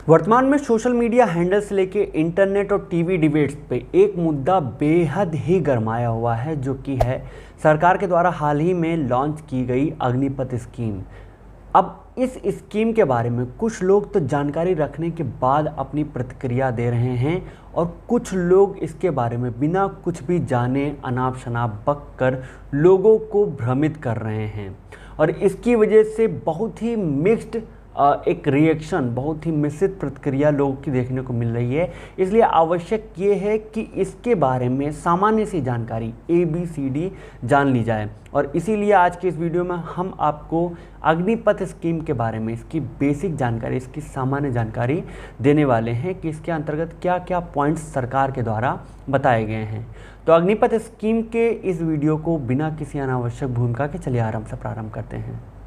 वर्तमान में social media handle से लेके इंटरनेट और टीवी डिबेट्स पे एक मुद्दा बेहद ही गरमाया हुआ है, जो कि है सरकार के द्वारा हाल ही में लॉन्च की गई अग्निपथ स्कीम। अब इस स्कीम के बारे में कुछ लोग तो जानकारी रखने के बाद अपनी प्रतिक्रिया दे रहे हैं और कुछ लोग इसके बारे में बिना कुछ भी जाने अनाप शनाप बक कर लोगों को भ्रमित कर रहे हैं और इसकी वजह से बहुत ही मिक्स्ड एक रिएक्शन, बहुत ही मिश्रित प्रतिक्रिया लोगों की देखने को मिल रही है। इसलिए आवश्यक ये है कि इसके बारे में सामान्य सी जानकारी ABCD जान ली जाए और इसीलिए आज के इस वीडियो में हम आपको अग्निपथ स्कीम के बारे में इसकी बेसिक जानकारी, इसकी सामान्य जानकारी देने वाले हैं कि इसके अंतर्गत क्या क्या पॉइंट्स सरकार के द्वारा बताए गए हैं। तो अग्निपथ स्कीम के इस वीडियो को बिना किसी अनावश्यक भूमिका के चलिए आराम से प्रारंभ करते हैं।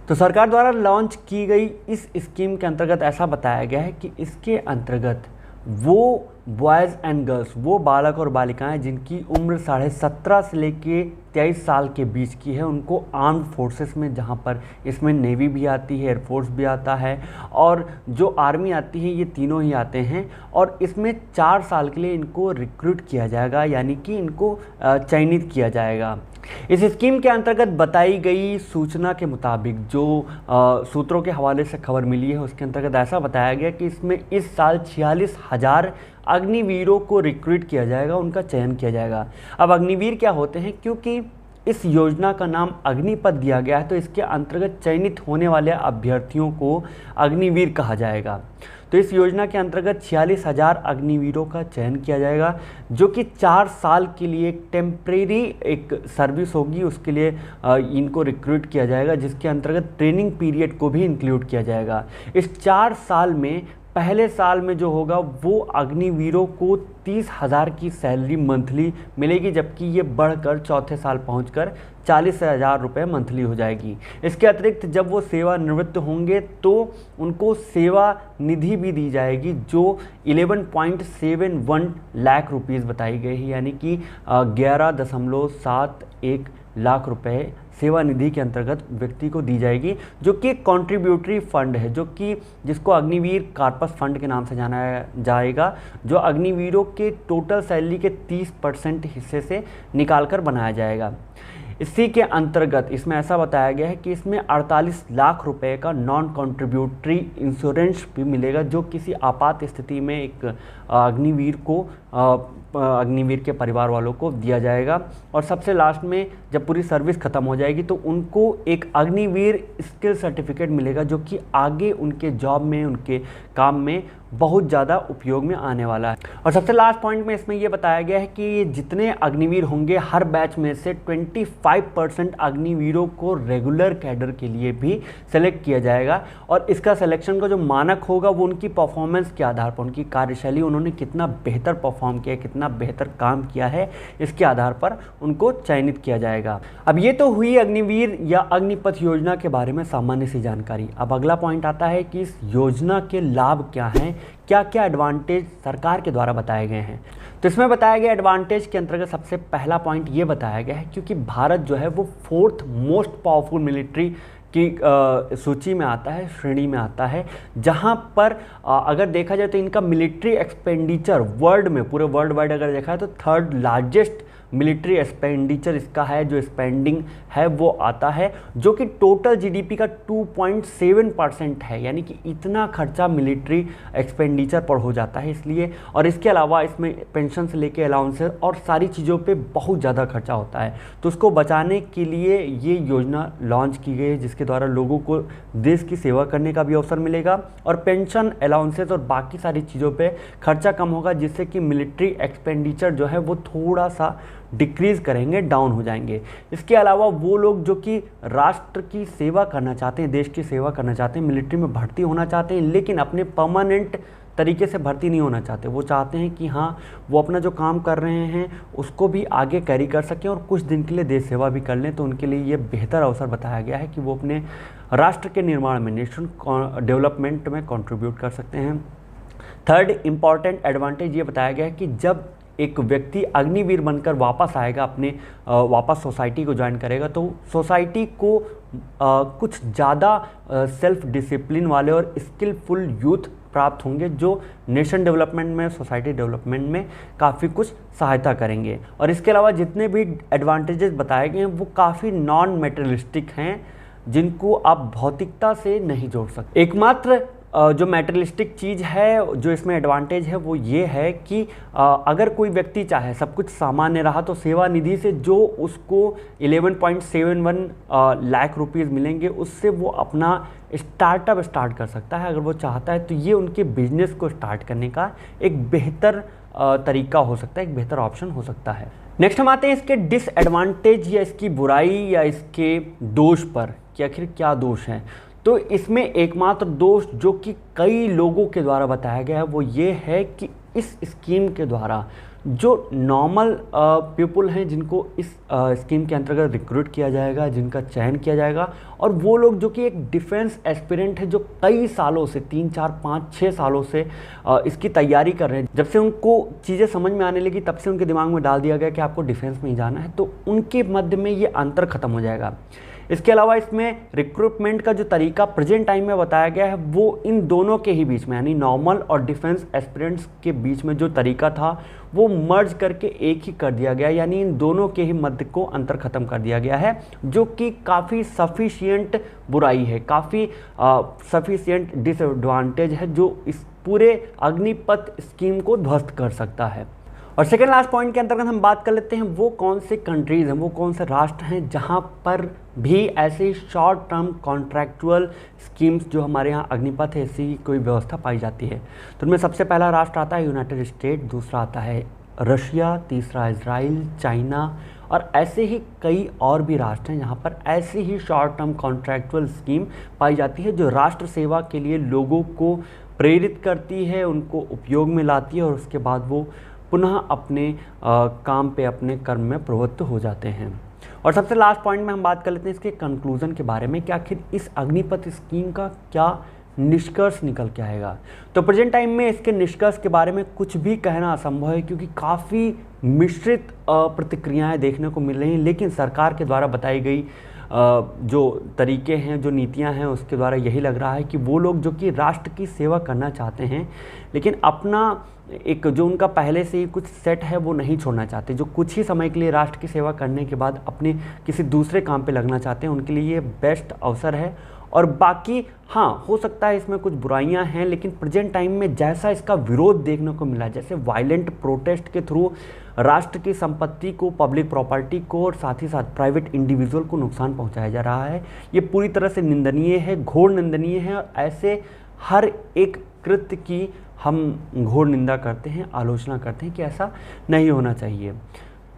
तो सरकार द्वारा लॉन्च की गई इस स्कीम के अंतर्गत ऐसा बताया गया है कि इसके अंतर्गत वो बॉयज़ एंड गर्ल्स, वो बालक और बालिकाएं जिनकी उम्र 17.5 से लेके 23 साल के बीच की है, उनको आर्म्ड फोर्सेस में, जहां पर इसमें नेवी भी आती है, एयरफोर्स भी आता है और जो आर्मी आती है, ये तीनों ही आते हैं और इसमें 4 साल के लिए इनको रिक्रूट किया जाएगा, यानी कि इनको चयनित किया जाएगा। इस स्कीम के अंतर्गत बताई गई सूचना के मुताबिक जो सूत्रों के हवाले से खबर मिली है, उसके अंतर्गत ऐसा बताया गया कि इसमें इस साल 46,000 अग्निवीरों को रिक्रूट किया जाएगा, उनका चयन किया जाएगा। अब अग्निवीर क्या होते हैं, क्योंकि इस योजना का नाम अग्निपथ दिया गया है तो इसके अंतर्गत चयनित होने वाले अभ्यर्थियों को अग्निवीर कहा जाएगा। तो इस योजना के अंतर्गत 46,000 अग्निवीरों का चयन किया जाएगा, जो कि 4 साल के लिए एक टेम्परेरी एक सर्विस होगी, उसके लिए इनको रिक्रूट किया जाएगा, जिसके अंतर्गत ट्रेनिंग पीरियड को भी इंक्लूड किया जाएगा। इस 4 साल में पहले साल में जो होगा वो अग्निवीरों को 30,000 की सैलरी मंथली मिलेगी, जबकि ये बढ़कर चौथे साल पहुंचकर 40,000 रुपये मंथली हो जाएगी। इसके अतिरिक्त जब वो सेवानिवृत्त होंगे तो उनको सेवा निधि भी दी जाएगी, जो 11.71 लाख रुपीज़ बताई गई है, यानी कि 11.71 लाख रुपए सेवा निधि के अंतर्गत व्यक्ति को दी जाएगी, जो कि एक कॉन्ट्रीब्यूटरी फंड है, जो कि जिसको अग्निवीर कार्पस फंड के नाम से जाना जाएगा, जो अग्निवीरों के टोटल सैलरी के 30% हिस्से से निकालकर बनाया जाएगा। इसी के अंतर्गत इसमें ऐसा बताया गया है कि इसमें 48 लाख रुपए का नॉन कॉन्ट्रीब्यूटरी इंश्योरेंस भी मिलेगा, जो किसी आपात स्थिति में एक अग्निवीर को अग्निवीर के परिवार वालों को दिया जाएगा। और सबसे लास्ट में जब पूरी सर्विस खत्म हो जाएगी तो उनको एक अग्निवीर स्किल सर्टिफिकेट मिलेगा, जो कि आगे उनके जॉब में, उनके काम में बहुत ज़्यादा उपयोग में आने वाला है। और सबसे लास्ट पॉइंट में इसमें यह बताया गया है कि जितने अग्निवीर होंगे, हर बैच में से 25% अग्निवीरों को रेगुलर कैडर के लिए भी सेलेक्ट किया जाएगा और इसका सिलेक्शन का जो मानक होगा वो उनकी परफॉर्मेंस के आधार पर, उनकी कार्यशैली, उन्होंने कितना बेहतर परफॉर्म किया, कितना बेहतर काम किया है, इसके आधार पर उनको चयनित किया जाएगा। अब ये तो हुई अग्निवीर या अग्निपथ योजना के बारे में सामान्य सी जानकारी। अब अगला पॉइंट आता है कि इस योजना के लाभ क्या हैं, क्या क्या एडवांटेज सरकार के द्वारा बताए गए हैं। तो इसमें बताया गया एडवांटेज के अंतर्गत सबसे पहला पॉइंट ये बताया गया है, क्योंकि भारत जो है वो 4th मोस्ट पावरफुल मिलिट्री की सूची में आता है, श्रेणी में आता है, जहां पर अगर देखा जाए तो इनका मिलिट्री एक्सपेंडिचर वर्ल्ड में, पूरे वर्ल्ड वाइड अगर देखा है तो 3rd लार्जेस्ट मिलिट्री एक्सपेंडिचर इसका है, जो स्पेंडिंग है वो आता है, जो कि टोटल GDP का 2.7% है, यानी कि इतना खर्चा मिलिट्री एक्सपेंडिचर पर हो जाता है। इसलिए और इसके अलावा इसमें पेंशन से लेके अलाउंसेस और सारी चीज़ों पे बहुत ज़्यादा खर्चा होता है, तो उसको बचाने के लिए ये योजना लॉन्च की गई है, जिसके द्वारा लोगों को देश की सेवा करने का भी अवसर मिलेगा और पेंशन, अलाउंसेस और बाकी सारी चीज़ों पर खर्चा कम होगा, जिससे कि मिलिट्री एक्सपेंडिचर जो है वो थोड़ा सा डिक्रीज़ करेंगे, डाउन हो जाएंगे। इसके अलावा वो लोग जो कि राष्ट्र की सेवा करना चाहते हैं, देश की सेवा करना चाहते हैं, मिलिट्री में भर्ती होना चाहते हैं, लेकिन अपने परमानेंट तरीके से भर्ती नहीं होना चाहते, वो चाहते हैं कि हाँ वो अपना जो काम कर रहे हैं उसको भी आगे कैरी कर सकें और कुछ दिन के लिए देश सेवा भी कर लें, तो उनके लिए ये बेहतर अवसर बताया गया है कि वो अपने राष्ट्र के निर्माण में, नेशन डेवलपमेंट में कंट्रीब्यूट कर सकते हैं। थर्ड इम्पॉर्टेंट एडवांटेज ये बताया गया है कि जब एक व्यक्ति अग्निवीर बनकर वापस आएगा, अपने वापस सोसाइटी को ज्वाइन करेगा, तो सोसाइटी को कुछ ज़्यादा सेल्फ डिसिप्लिन वाले और स्किलफुल यूथ प्राप्त होंगे, जो नेशन डेवलपमेंट में, सोसाइटी डेवलपमेंट में काफ़ी कुछ सहायता करेंगे। और इसके अलावा जितने भी एडवांटेजेस बताए गए हैं वो काफ़ी नॉन मेटेरियलिस्टिक हैं, जिनको आप भौतिकता से नहीं जोड़ सकते। एकमात्र जो मैटेरियलिस्टिक चीज़ है, जो इसमें एडवांटेज है, वो ये है कि अगर कोई व्यक्ति चाहे सब कुछ सामान्य रहा तो सेवा निधि से जो उसको 11.71 लाख रुपीज़ मिलेंगे, उससे वो अपना स्टार्टअप स्टार्ट कर सकता है अगर वो चाहता है। तो ये उनके बिजनेस को स्टार्ट करने का एक बेहतर तरीका हो सकता है, एक बेहतर ऑप्शन हो सकता है। नेक्स्ट हम आते हैं इसके डिसएडवांटेज या इसकी बुराई या इसके दोष पर कि आखिर क्या दोष हैं। तो इसमें एकमात्र दोष जो कि कई लोगों के द्वारा बताया गया है वो ये है कि इस स्कीम के द्वारा जो नॉर्मल पीपल हैं, जिनको इस स्कीम के अंतर्गत रिक्रूट किया जाएगा, जिनका चयन किया जाएगा, और वो लोग जो कि एक डिफेंस एस्पिरेंट है, जो कई सालों से 3, 4, 5, 6 सालों से इसकी तैयारी कर रहे हैं, जब से उनको चीज़ें समझ में आने लगी तब से उनके दिमाग में डाल दिया गया कि आपको डिफेंस में ही जाना है, तो उनके मध्य में ये अंतर खत्म हो जाएगा। इसके अलावा इसमें रिक्रूटमेंट का जो तरीका प्रेजेंट टाइम में बताया गया है वो इन दोनों के ही बीच में, यानी नॉर्मल और डिफेंस एस्पिरेंट्स के बीच में जो तरीका था वो मर्ज करके एक ही कर दिया गया, यानी इन दोनों के ही मध्य को अंतर खत्म कर दिया गया है, जो कि काफ़ी सफिशिएंट बुराई है, काफ़ी सफिशिएंट डिसएडवांटेज है, जो इस पूरे अग्निपथ स्कीम को ध्वस्त कर सकता है। और सेकेंड लास्ट पॉइंट के अंतर्गत हम बात कर लेते हैं वो कौन से कंट्रीज़ हैं, वो कौन से राष्ट्र हैं जहां पर भी ऐसे शॉर्ट टर्म कॉन्ट्रैक्चुअल स्कीम्स जो हमारे यहाँ अग्निपथ है ऐसी कोई व्यवस्था पाई जाती है। तो उनमें सबसे पहला राष्ट्र आता है यूनाइटेड स्टेट, दूसरा आता है रशिया, तीसरा इजराइल, चाइना, और ऐसे ही कई और भी राष्ट्र हैं जहाँ पर ऐसी ही शॉर्ट टर्म कॉन्ट्रैक्चुअल स्कीम पाई जाती है, जो राष्ट्र सेवा के लिए लोगों को प्रेरित करती है, उनको उपयोग में लाती है और उसके बाद वो पुनः अपने काम पे, अपने कर्म में प्रवृत्त हो जाते हैं। और सबसे लास्ट पॉइंट में हम बात कर लेते हैं इसके कंक्लूजन के बारे में कि आखिर इस अग्निपथ स्कीम का क्या निष्कर्ष निकल के आएगा। तो प्रेजेंट टाइम में इसके निष्कर्ष के बारे में कुछ भी कहना असंभव है, क्योंकि काफ़ी मिश्रित प्रतिक्रियाएं देखने को मिल रही हैं, लेकिन सरकार के द्वारा बताई गई जो तरीके हैं, जो नीतियां हैं, उसके द्वारा यही लग रहा है कि वो लोग जो कि राष्ट्र की सेवा करना चाहते हैं, लेकिन अपना एक जो उनका पहले से ही कुछ सेट है वो नहीं छोड़ना चाहते, जो कुछ ही समय के लिए राष्ट्र की सेवा करने के बाद अपने किसी दूसरे काम पे लगना चाहते हैं, उनके लिए ये बेस्ट अवसर है। और बाकी हाँ, हो सकता है इसमें कुछ बुराइयां हैं, लेकिन प्रेजेंट टाइम में जैसा इसका विरोध देखने को मिला, जैसे वायलेंट प्रोटेस्ट के थ्रू राष्ट्र की संपत्ति को, पब्लिक प्रॉपर्टी को और साथ ही साथ प्राइवेट इंडिविजुअल को नुकसान पहुंचाया जा रहा है, ये पूरी तरह से निंदनीय है, घोर निंदनीय है। और ऐसे हर एक कृत्य की हम घोर निंदा करते हैं, आलोचना करते हैं कि ऐसा नहीं होना चाहिए।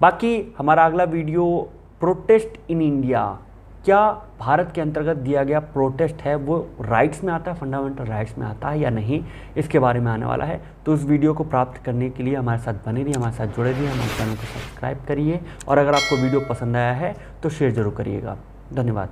बाकी हमारा अगला वीडियो प्रोटेस्ट इन इंडिया, क्या भारत के अंतर्गत दिया गया प्रोटेस्ट है वो राइट्स में आता है, फंडामेंटल राइट्स में आता है या नहीं, इसके बारे में आने वाला है। तो उस वीडियो को प्राप्त करने के लिए हमारे साथ बने रहिए, हमारे साथ जुड़े रहिए, हमारे चैनल को सब्सक्राइब करिए, और अगर आपको वीडियो पसंद आया है तो शेयर जरूर करिएगा। धन्यवाद।